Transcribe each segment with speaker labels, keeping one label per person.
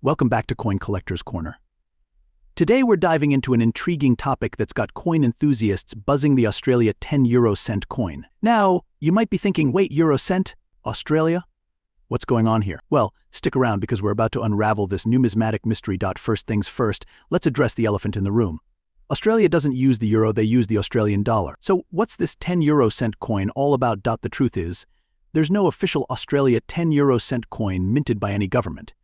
Speaker 1: Welcome back to Coin Collector's Corner. Today we're diving into an intriguing topic that's got coin enthusiasts buzzing: the Australia 10 euro cent coin. Now, you might be thinking, wait, euro cent? Australia? What's going on here? Well, stick around because we're about to unravel this numismatic mystery. First things first, let's address the elephant in the room. Australia doesn't use the euro, they use the Australian dollar. So what's this 10 euro cent coin all about? The truth is, there's no official Australia 10 euro cent coin minted by any government.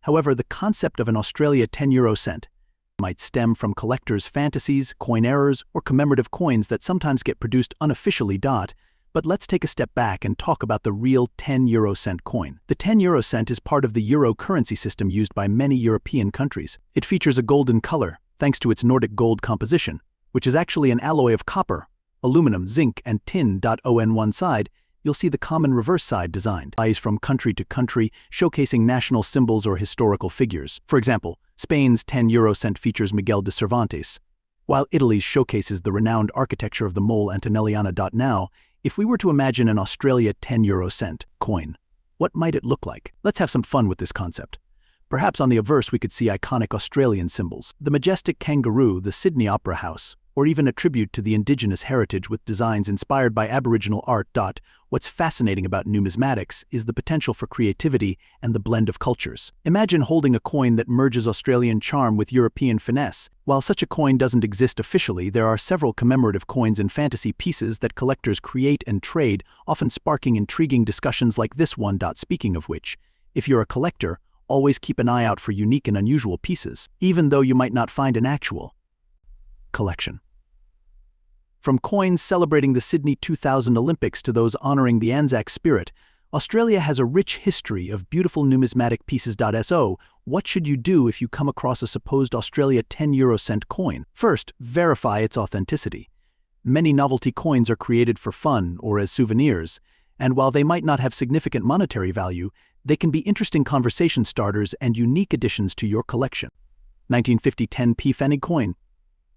Speaker 1: However, the concept of an Australia 10 euro cent might stem from collectors' fantasies, coin errors, or commemorative coins that sometimes get produced unofficially. But let's take a step back and talk about the real 10 euro cent coin. The 10 euro cent is part of the euro currency system used by many European countries. It features a golden color, thanks to its Nordic gold composition, which is actually an alloy of copper, aluminum, zinc, and tin. On one side, you'll see the common reverse side designed from country to country, showcasing national symbols or historical figures. For example, Spain's 10 euro cent features Miguel de Cervantes, while Italy's showcases the renowned architecture of the Mole Antonelliana. Now, if we were to imagine an Australia 10 euro cent coin, what might it look like? Let's have some fun with this concept. Perhaps on the obverse we could see iconic Australian symbols, the majestic kangaroo, the Sydney Opera House, or even a tribute to the indigenous heritage with designs inspired by Aboriginal art. What's fascinating about numismatics is the potential for creativity and the blend of cultures. Imagine holding a coin that merges Australian charm with European finesse. While such a coin doesn't exist officially, there are several commemorative coins and fantasy pieces that collectors create and trade, often sparking intriguing discussions like this one. Speaking of which, if you're a collector, always keep an eye out for unique and unusual pieces, even though you might not find an actual collection. From coins celebrating the Sydney 2000 Olympics to those honoring the Anzac spirit, Australia has a rich history of beautiful numismatic pieces. So, what should you do if you come across a supposed Australia 10 euro cent coin? First, verify its authenticity. Many novelty coins are created for fun or as souvenirs, and while they might not have significant monetary value, they can be interesting conversation starters and unique additions to your collection. 1950 10p Pfennig coin,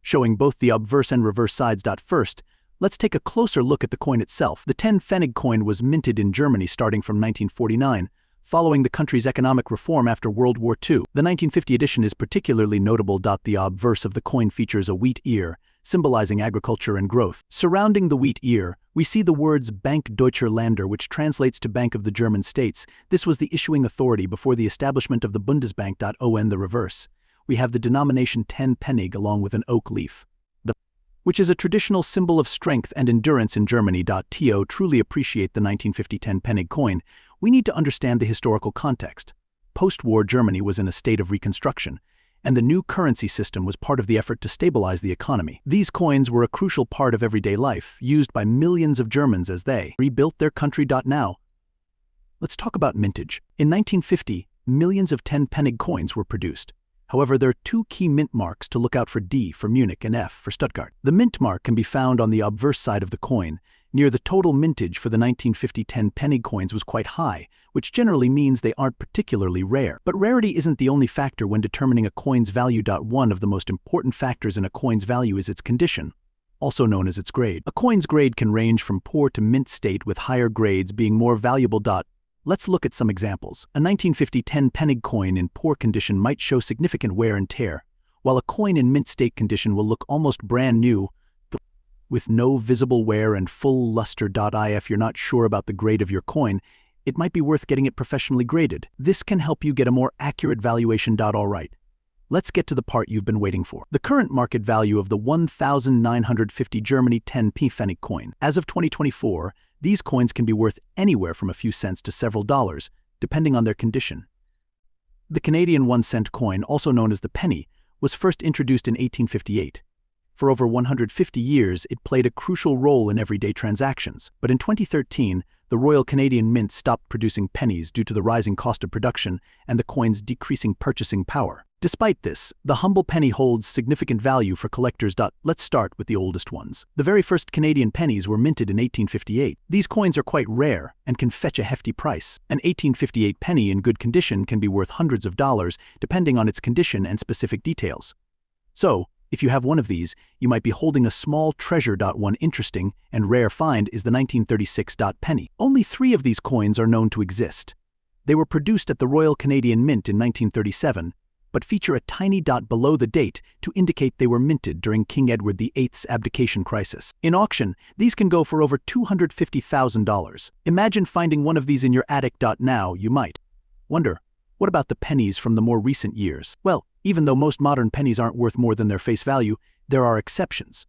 Speaker 1: showing both the obverse and reverse sides. First, let's take a closer look at the coin itself. The 10 Pfennig coin was minted in Germany starting from 1949, following the country's economic reform after World War II. The 1950 edition is particularly notable. The obverse of the coin features a wheat ear, symbolizing agriculture and growth. Surrounding the wheat ear, we see the words Bank Deutscher Länder, which translates to Bank of the German States. This was the issuing authority before the establishment of the Bundesbank. On the reverse, we have the denomination 10 Pfennig along with an oak leaf, which is a traditional symbol of strength and endurance in Germany. To truly appreciate the 1950 10 Pfennig coin, we need to understand the historical context. Post-war Germany was in a state of reconstruction, and the new currency system was part of the effort to stabilize the economy. These coins were a crucial part of everyday life, used by millions of Germans as they rebuilt their country. Now, let's talk about mintage. In 1950, millions of 10 Pfennig coins were produced. However, there are two key mint marks to look out for: D for Munich and F for Stuttgart. The mint mark can be found on the obverse side of the coin. Near the total mintage for the 1950 10 Pfennig coins was quite high, which generally means they aren't particularly rare. But rarity isn't the only factor when determining a coin's value. One of the most important factors in a coin's value is its condition, also known as its grade. A coin's grade can range from poor to mint state, with higher grades being more valuable. Let's look at some examples. A 1950 10 Pfennig coin in poor condition might show significant wear and tear, while a coin in mint state condition will look almost brand new, with no visible wear and full luster. If you're not sure about the grade of your coin, it might be worth getting it professionally graded. This can help you get a more accurate valuation. Alright, let's get to the part you've been waiting for. The current market value of the 1950 Germany 10p Pfennig coin. As of 2024, these coins can be worth anywhere from a few cents to several dollars, depending on their condition. The Canadian 1 cent coin, also known as the penny, was first introduced in 1858. For over 150 years, it played a crucial role in everyday transactions. But in 2013, the Royal Canadian Mint stopped producing pennies due to the rising cost of production and the coin's decreasing purchasing power. Despite this, the humble penny holds significant value for collectors. Let's start with the oldest ones. The very first Canadian pennies were minted in 1858. These coins are quite rare and can fetch a hefty price. An 1858 penny in good condition can be worth hundreds of dollars, depending on its condition and specific details. So, if you have one of these, you might be holding a small treasure. One interesting and rare find is the 1936 penny. Only 3 of these coins are known to exist. They were produced at the Royal Canadian Mint in 1937, but feature a tiny dot below the date to indicate they were minted during King Edward VIII's abdication crisis. In auction, these can go for over $250,000. Imagine finding one of these in your attic. Now, you might wonder, what about the pennies from the more recent years? Well, even though most modern pennies aren't worth more than their face value, there are exceptions.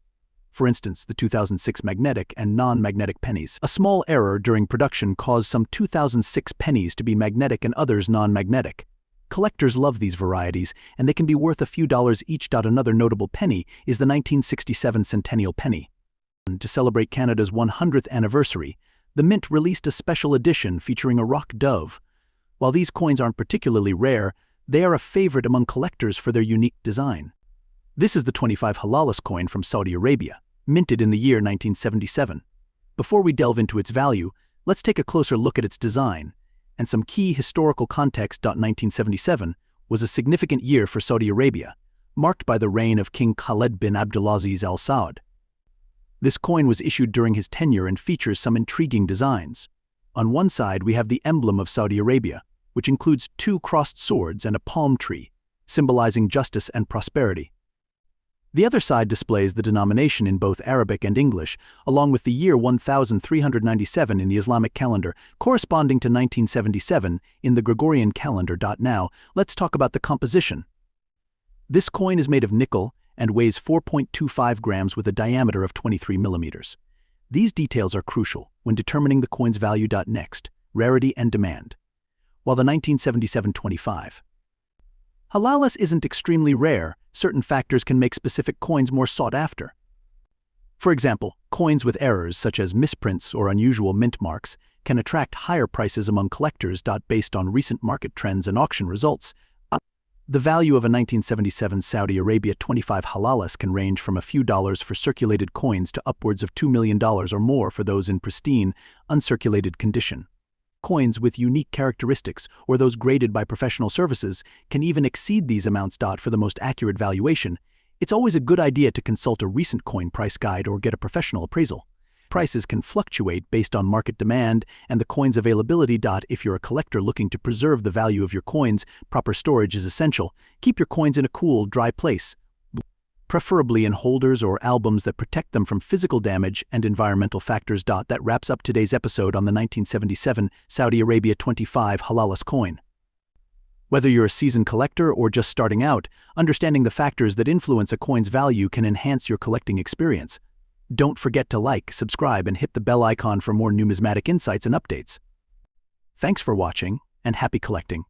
Speaker 1: For instance, the 2006 magnetic and non-magnetic pennies. A small error during production caused some 2006 pennies to be magnetic and others non-magnetic. Collectors love these varieties, and they can be worth a few dollars each. Another notable penny is the 1967 Centennial Penny. To celebrate Canada's 100th anniversary, the Mint released a special edition featuring a rock dove. While these coins aren't particularly rare, they are a favorite among collectors for their unique design. This is the 25 Halalas coin from Saudi Arabia, minted in the year 1977. Before we delve into its value, let's take a closer look at its design and some key historical context. 1977 was a significant year for Saudi Arabia, marked by the reign of King Khaled bin Abdulaziz Al Saud. This coin was issued during his tenure and features some intriguing designs. On one side, we have the emblem of Saudi Arabia, which includes two crossed swords and a palm tree, symbolizing justice and prosperity. The other side displays the denomination in both Arabic and English, along with the year 1397 in the Islamic calendar, corresponding to 1977 in the Gregorian calendar. Now, let's talk about the composition. This coin is made of nickel and weighs 4.25 grams with a diameter of 23 millimeters. These details are crucial when determining the coin's value. Next, rarity and demand. While the 1977 25 Halalas isn't extremely rare, certain factors can make specific coins more sought after. For example, coins with errors such as misprints or unusual mint marks can attract higher prices among collectors. Based on recent market trends and auction results, the value of a 1977 Saudi Arabia 25 Halalas can range from a few dollars for circulated coins to upwards of $2 million or more for those in pristine, uncirculated condition. Coins with unique characteristics or those graded by professional services can even exceed these amounts. For the most accurate valuation, it's always a good idea to consult a recent coin price guide or get a professional appraisal. Prices can fluctuate based on market demand and the coin's availability. If you're a collector looking to preserve the value of your coins, proper storage is essential. Keep your coins in a cool, dry place, preferably in holders or albums that protect them from physical damage and environmental factors. That wraps up today's episode on the 1977 Saudi Arabia 25 Halalas coin. Whether you're a seasoned collector or just starting out, understanding the factors that influence a coin's value can enhance your collecting experience. Don't forget to like, subscribe, and hit the bell icon for more numismatic insights and updates. Thanks for watching, and happy collecting.